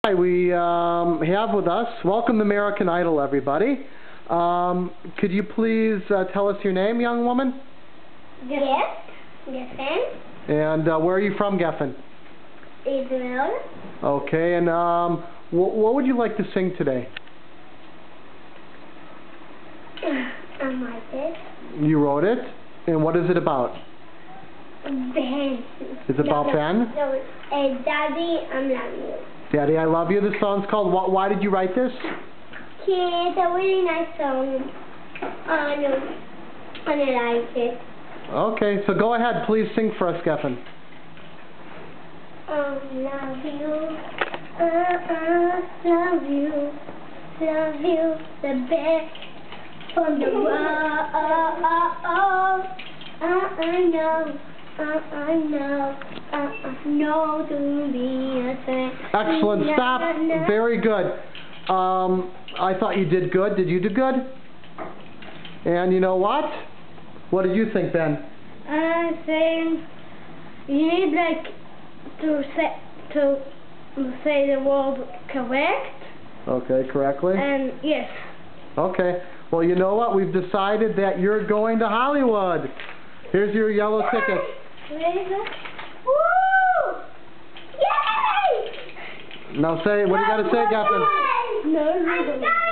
Hi, we have with us, welcome to American Idol, everybody. Could you please tell us your name, young woman? Yes, Geffen. And where are you from, Geffen? Israel. Okay, and what would you like to sing today? I wrote it. You wrote it? And what is it about? Ben. Is it about Ben? No, Daddy, I love you. Daddy, I Love You. The song's called Why Did You Write This? It's a really nice song. I like it. Okay, so go ahead, please sing for us, Geffen. Love you, love you the best from the world. I know to be a friend. Excellent, stop. Very good. I thought you did good. Did you do good? And you know what? What did you think, Ben? I think you need to say the word correct. Okay, correctly? And yes. Okay. Well, you know what? We've decided that you're going to Hollywood. Here's your yellow ticket. Woo! Yay! Now say, what do you got to say, Geffen? No.